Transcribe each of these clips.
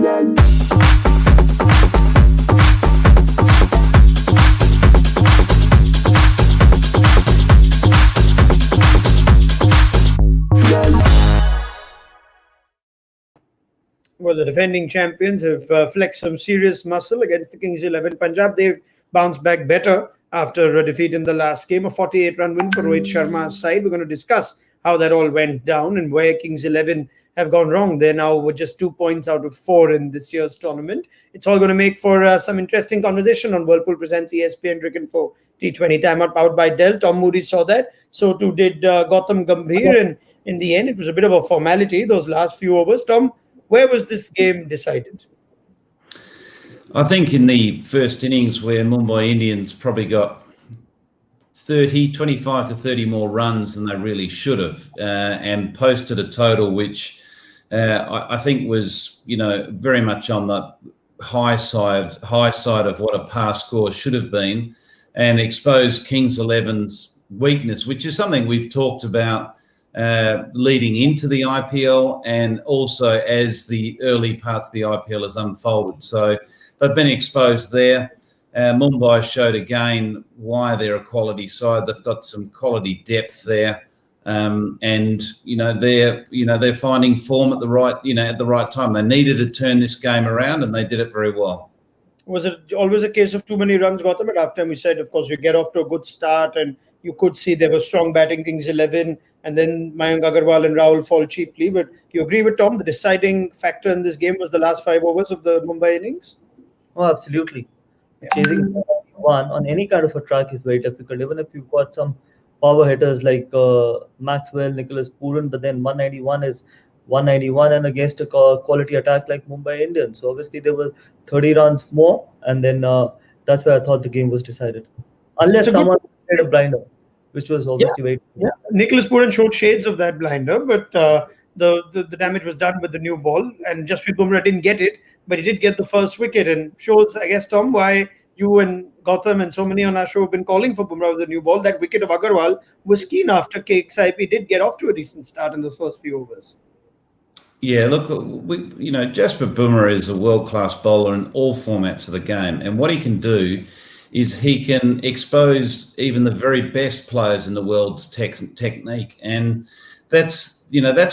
Well, the defending champions have flexed some serious muscle against the Kings 11 Punjab. They've bounced back better after a defeat in the last game, a 48-run win for Rohit Sharma's side. We're going to discuss how that all went down and where Kings 11 have gone wrong. They're now with just 2 points out of 4 in this year's tournament. It's all going to make for some interesting conversation on Whirlpool Presents ESPN Cricket for T20 timeout powered by Dell. Tom Moody saw that. So too did Gautam Gambhir. And in the end, it was a bit of a formality, those last few overs. Tom, where was this game decided? I think in the first innings where Mumbai Indians probably got 25 to 30 more runs than they really should have, and posted a total which I think was, very much on the high side of what a past score should have been, and exposed Kings 11's weakness, which is something we've talked about leading into the IPL and also as the early parts of the IPL has unfolded. So they've been exposed there. Mumbai showed again why they're a quality side. They've got some quality depth there, and they're finding form at the right time. They needed to turn this game around, and they did it very well. Was it always a case of too many runs, Gautam? At halftime, we said, of course, you get off to a good start, and you could see there was strong batting, Kings 11, and then Mayank Agarwal and Rahul fall cheaply. But you agree with Tom, the deciding factor in this game was the last 5 overs of the Mumbai innings? Oh, absolutely. Yeah. Chasing one on any kind of a track is very difficult. Even if you've got some power hitters like Maxwell, Nicholas Pooran, but then 191 is 191 and against a quality attack like Mumbai Indians. So obviously there were 30 runs more, and then that's where I thought the game was decided. Unless someone made a blinder, which was obviously very... Yeah, Nicholas Pooran showed shades of that blinder, but the damage was done with the new ball, and Jasprit Bumrah didn't get it, but he did get the first wicket, and shows, I guess, Tom, why you and Gautam and so many on our show have been calling for Bumrah with the new ball. That wicket of Agarwal was keen after KXIP did get off to a decent start in those first few overs. Yeah, look, Jasprit Bumrah is a world-class bowler in all formats of the game, and what he can do is he can expose even the very best players in the world's technique, and that's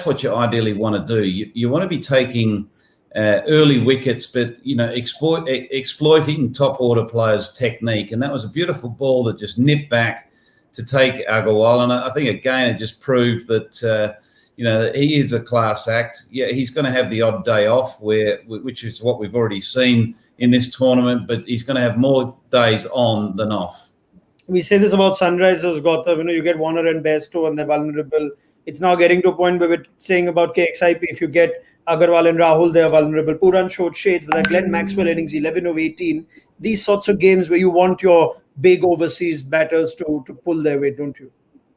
what you ideally want to do. You want to be taking early wickets, but exploiting top order players' technique, and that was a beautiful ball that just nipped back to take Agarwal, and I think again it just proved that he is a class act. Yeah, he's going to have the odd day off, which is what we've already seen in this tournament, but he's going to have more days on than off. We say this about Sunrisers, Gautam. You get Warner and Bairstow and they're vulnerable. It's now getting to a point where we're saying about KXIP, if you get Agarwal and Rahul, they're vulnerable. Pooran showed shades, but that Glenn Maxwell innings, 11 of 18, these sorts of games where you want your big overseas batters to pull their weight, don't you?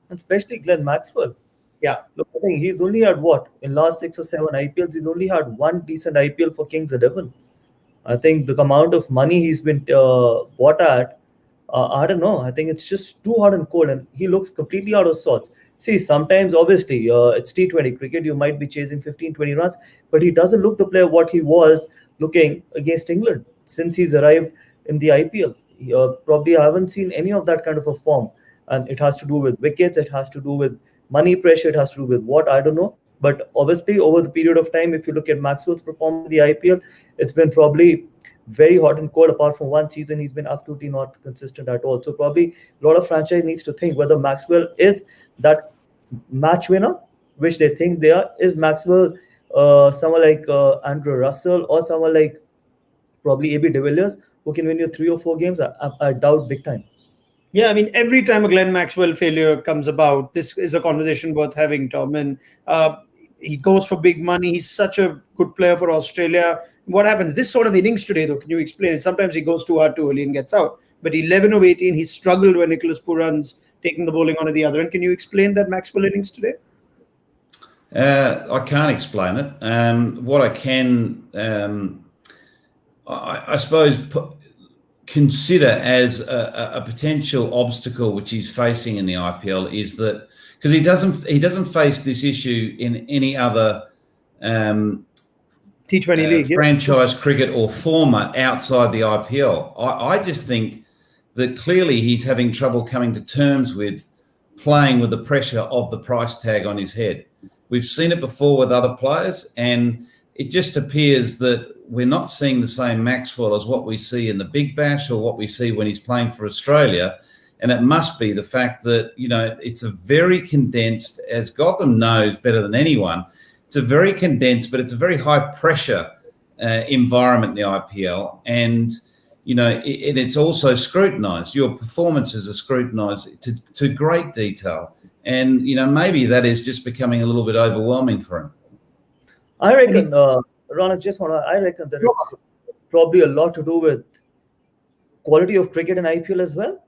Especially Glenn Maxwell. Yeah. Look, I think he's only had in last 6 or 7 IPLs, he's only had one decent IPL for Kings 11. I think the amount of money he's been bought at, I don't know. I think it's just too hot and cold, and he looks completely out of sorts. See, sometimes, obviously, it's T20 cricket. You might be chasing 15, 20 runs, but he doesn't look the player what he was looking against England since he's arrived in the IPL. Probably I haven't seen any of that kind of a form, and it has to do with wickets. It has to do with money pressure. It has to do with what, I don't know. But obviously, over the period of time, if you look at Maxwell's performance in the IPL, it's been probably very hot and cold. Apart from one season, he's been absolutely not consistent at all. So probably a lot of franchise needs to think whether Maxwell is that match winner, which they think they are. Is Maxwell someone like Andrew Russell or someone like probably AB de Villiers who can win you 3 or 4 games? I doubt big time. Yeah, I mean, every time a Glenn Maxwell failure comes about, this is a conversation worth having, Tom. And he goes for big money. He's such a good player for Australia. What happens? This sort of innings today, though, can you explain it? Sometimes he goes too hard too early and gets out. But 11 of 18, he struggled when Nicholas Pooran's taking the bowling onto the other end. Can you explain that Maxwell innings today? I can't explain it. What I can, I suppose, consider as a potential obstacle which he's facing in the IPL is that because he doesn't face this issue in any other T20 league, yeah. franchise cricket or format outside the IPL. I just think that clearly he's having trouble coming to terms with playing with the pressure of the price tag on his head. We've seen it before with other players, and it just appears that we're not seeing the same Maxwell as what we see in the Big Bash or what we see when he's playing for Australia. And it must be the fact that, it's a very condensed, as Gotham knows better than anyone, it's a very condensed, but it's a very high pressure environment in the IPL. And, it's also scrutinised. Your performances are scrutinised to great detail. And, maybe that is just becoming a little bit overwhelming for him. I reckon, Ron, I reckon that it's probably a lot to do with quality of cricket in IPL as well.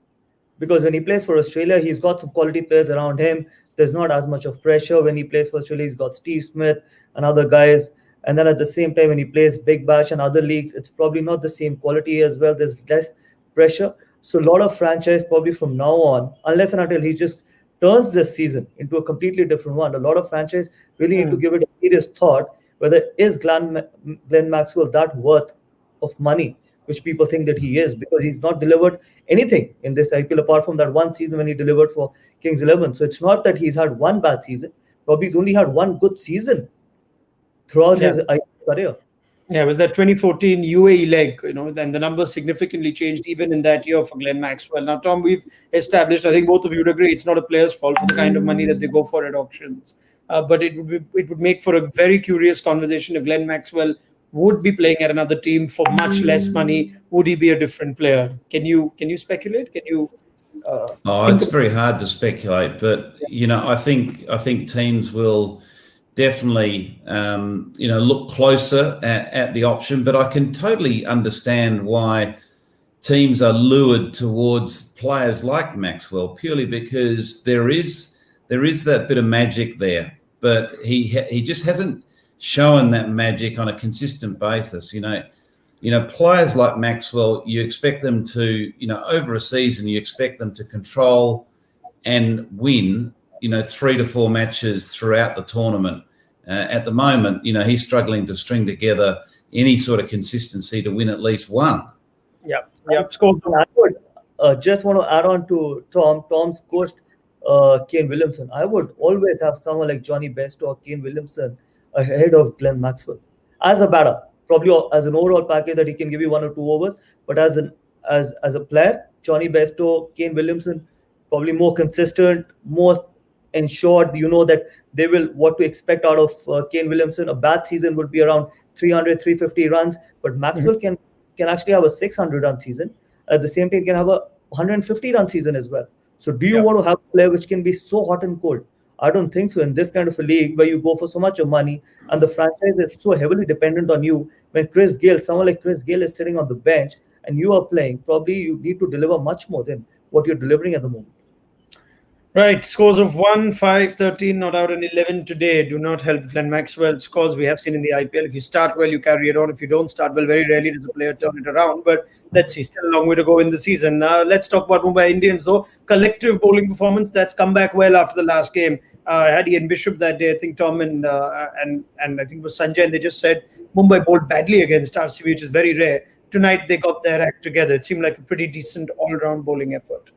Because when he plays for Australia, he's got some quality players around him. There's not as much of pressure. When he plays for Australia, he's got Steve Smith and other guys. And then at the same time, when he plays Big Bash and other leagues, it's probably not the same quality as well. There's less pressure. So a lot of franchise probably from now on, unless and until he just turns this season into a completely different one, a lot of franchise really need to give it a serious thought, whether is Glenn Maxwell that worth of money, which people think that he is, because he's not delivered anything in this IPL apart from that one season when he delivered for Kings 11. So it's not that he's had one bad season. Probably he's only had one good season throughout his IPL career. Yeah, it was that 2014 UAE leg, and the numbers significantly changed even in that year for Glenn Maxwell. Now, Tom, we've established, I think both of you would agree, it's not a player's fault for the kind of money that they go for at auctions. But it would make for a very curious conversation if Glenn Maxwell would be playing at another team for much less money. Would he be a different player? Can you speculate? Can you? It's very hard to speculate, but I think teams will definitely look closer at the option. But I can totally understand why teams are lured towards players like Maxwell purely because there is that bit of magic there, but he just hasn't shown that magic on a consistent basis. Players like Maxwell, you expect them to, over a season, you expect them to control and win, 3 to 4 matches throughout the tournament. At the moment, he's struggling to string together any sort of consistency to win at least one. Yeah. I would just want to add on to Tom's coached Kane Williamson. I would always have someone like Johnny Bairstow or Kane Williamson ahead of Glenn Maxwell as a batter, probably as an overall package that he can give you 1 or 2 overs. But as a player, Johnny Bairstow, Kane Williamson, probably more consistent, more ensured. That they will what to expect out of Kane Williamson. A bad season would be around 300, 350 runs, but Maxwell can actually have a 600-run season. At the same time, can have a 150-run season as well. So do you want to have a player which can be so hot and cold? I don't think so in this kind of a league where you go for so much of money and the franchise is so heavily dependent on you. When someone like Chris Gayle is sitting on the bench and you are playing, probably you need to deliver much more than what you're delivering at the moment. Right, scores of 1, 5, 13, not out, and 11 today do not help Glenn Maxwell. Scores we have seen in the IPL. If you start well, you carry it on. If you don't start well, very rarely does a player turn it around. But let's see, still a long way to go in the season. Let's talk about Mumbai Indians, though. Collective bowling performance that's come back well after the last game. I had Ian Bishop that day, I think Tom and I think it was Sanjay, and they just said Mumbai bowled badly against RCB, which is very rare. Tonight they got their act together. It seemed like a pretty decent all-round bowling effort.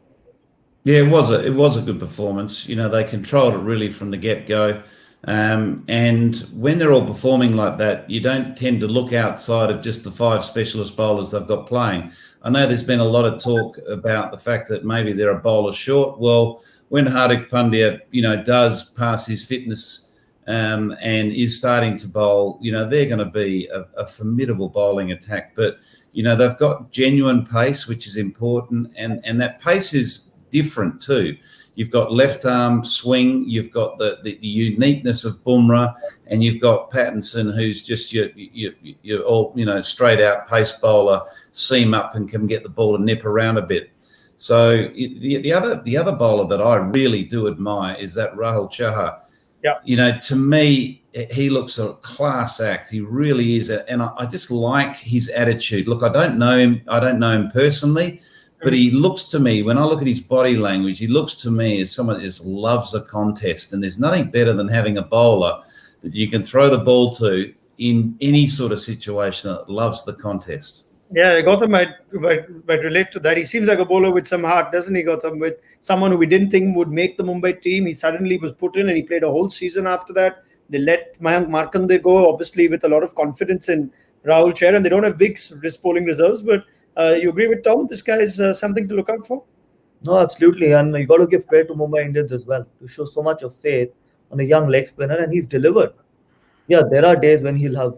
Yeah, it was a good performance. They controlled it really from the get-go. And when they're all performing like that, you don't tend to look outside of just the 5 specialist bowlers they've got playing. I know there's been a lot of talk about the fact that maybe they're a bowler short. Well, when Hardik Pandya, does pass his fitness and is starting to bowl, they're going to be a formidable bowling attack. But, they've got genuine pace, which is important. And that pace is different too. You've got left arm swing, you've got the uniqueness of Bumrah, and you've got Pattinson, who's just your all straight out pace bowler, seam up and can get the ball to nip around a bit. So the other bowler that I really do admire is that Rahul Chahar. Yeah. To me, he looks a class act. He really is, and I just like his attitude. Look, I don't know him personally. But he looks to me, when I look at his body language, he looks to me as someone that just loves a contest. And there's nothing better than having a bowler that you can throw the ball to in any sort of situation that loves the contest. Yeah, Gautam might relate to that. He seems like a bowler with some heart, doesn't he, Gautam? With someone who we didn't think would make the Mumbai team, he suddenly was put in and he played a whole season after that. They let Mayank Markande go, obviously with a lot of confidence in Rahul Chair, and they don't have big risk bowling reserves. But you agree with Tom? This guy is something to look out for. No, absolutely. And you got to give credit to Mumbai Indians as well to show so much of faith on a young leg spinner, and he's delivered. Yeah, there are days when he'll have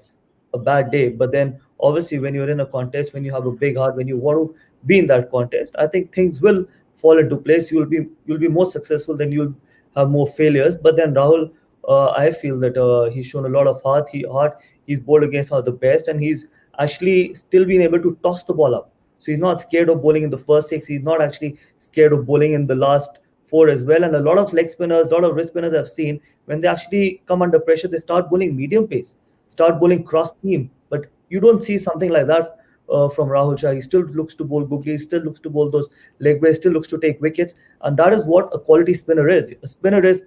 a bad day, but then obviously when you're in a contest, when you have a big heart, when you want to be in that contest, I think things will fall into place. You'll be more successful than you'll have more failures. But then Rahul, I feel that he's shown a lot of heart. He's bowled against some of the best, and he's actually still been able to toss the ball up. So he's not scared of bowling in the first six. He's not actually scared of bowling in the last four as well. And a lot of leg spinners, a lot of wrist spinners I've seen, when they actually come under pressure, they start bowling medium pace, start bowling cross seam. But you don't see something like that from Rahul Shah. He still looks to bowl googly, still looks to bowl those leg breaks, still looks to take wickets. And that is what a quality spinner is. A spinner is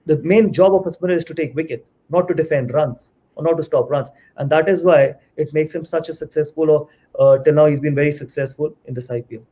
the main job of a spinner is to take wicket, not to defend runs or not to stop runs. And that is why it makes him such a successful, or till now he's been very successful in this IPL.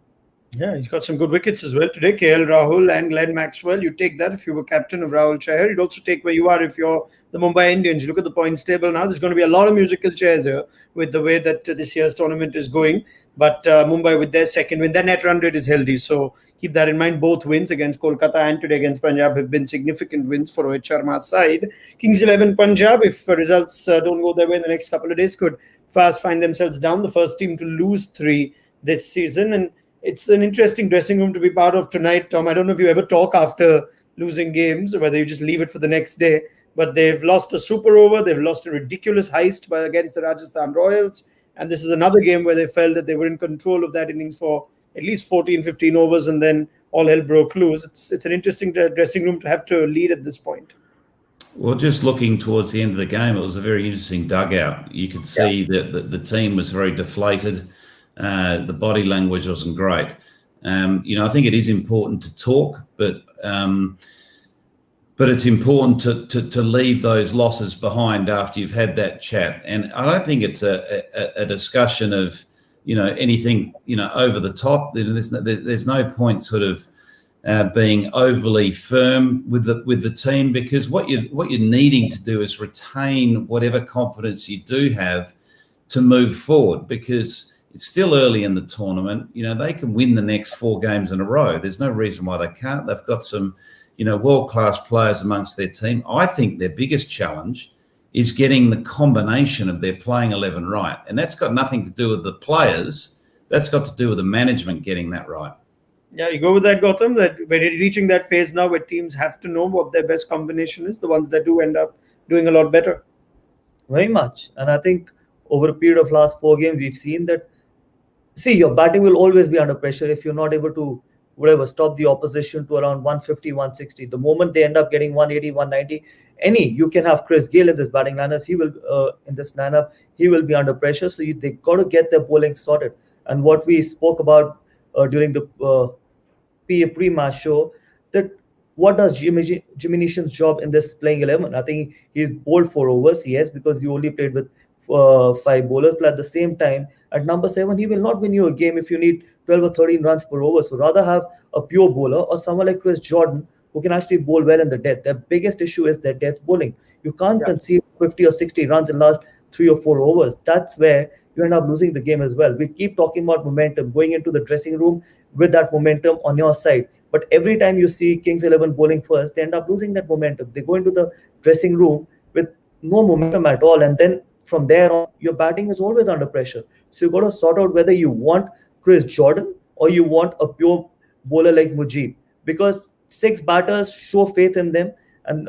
Yeah, he's got some good wickets as well today. KL Rahul and Glenn Maxwell. You take that if you were captain of Rahul Chahar. You'd also take where you are if you're the Mumbai Indians. You look at the points table now. There's going to be a lot of musical chairs here with the way that this year's tournament is going. But Mumbai with their second win, their net run rate is healthy. So keep that in mind. Both wins against Kolkata and today against Punjab have been significant wins for Rohit Sharma's side. Kings 11 Punjab, if results don't go their way in the next couple of days, could fast find themselves down. The first team to lose 3 this season. And it's an interesting dressing room to be part of tonight, Tom. I don't know if you ever talk after losing games or whether you just leave it for the next day. But they've lost a super over. They've lost a ridiculous heist against the Rajasthan Royals. And this is another game where they felt that they were in control of that innings for at least 14, 15 overs, and then all hell broke loose. It's an interesting dressing room to have to lead at this point. Well, just looking towards the end of the game, it was a very interesting dugout. You could see that the team was very deflated. The body language wasn't great. I think it is important to talk, but it's important to leave those losses behind after you've had that chat. And I don't think it's a discussion of anything over the top. There's no point sort of being overly firm with the team, because what you're needing to do is retain whatever confidence you do have to move forward, because it's still early in the tournament. They can win the next 4 games in a row. There's no reason why they can't. They've got some, world-class players amongst their team. I think their biggest challenge is getting the combination of their playing 11 right. And that's got nothing to do with the players. That's got to do with the management getting that right. Yeah, you go with that, Gautam, that we're reaching that phase now where teams have to know what their best combination is. The ones that do end up doing a lot better. Very much. And I think over a period of last 4 games, we've seen that, your batting will always be under pressure if you're not able to stop the opposition to around 150, 160. The moment they end up getting 180, 190, you can have Chris Gayle in this batting lineup. He will be under pressure. So they got to get their bowling sorted. And what we spoke about during the pre-match show, that what does Jimmy Neeshon's job in this playing 11? I think he's bowled 4 overs, yes, because he only played with 5 bowlers. But at the same time, at number 7, he will not win you a game if you need 12 or 13 runs per over. So rather have a pure bowler or someone like Chris Jordan who can actually bowl well in the death. Their biggest issue is their death bowling. You can't concede 50 or 60 runs in the last 3 or 4 overs. That's where you end up losing the game as well. We keep talking about momentum, going into the dressing room with that momentum on your side. But every time you see Kings 11 bowling first, they end up losing that momentum. They go into the dressing room with no momentum at all. And then from there on, your batting is always under pressure. So you've got to sort out whether you want Chris Jordan or you want a pure bowler like Mujib. Because 6 batters show faith in them, and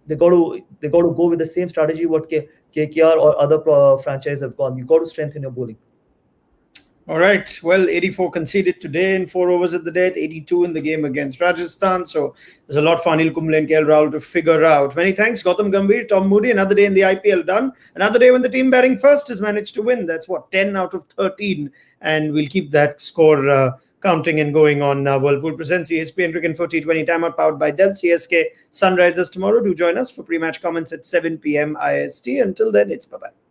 they got to go with the same strategy what KKR or other franchises have gone. You got to strengthen your bowling. All right. Well, 84 conceded today in 4 overs at the death, 82 in the game against Rajasthan. So there's a lot for Anil Kumble and KL Rahul to figure out. Many thanks, Gautam Gambhir, Tom Moody. Another day in the IPL done. Another day when the team batting first has managed to win. That's 10 out of 13. And we'll keep that score counting and going on. Whirlpool presents ESPN Cricket for T20 timeout powered by Dell. CSK Sunrisers tomorrow. Do join us for pre-match comments at 7 p.m. IST. Until then, it's bye-bye.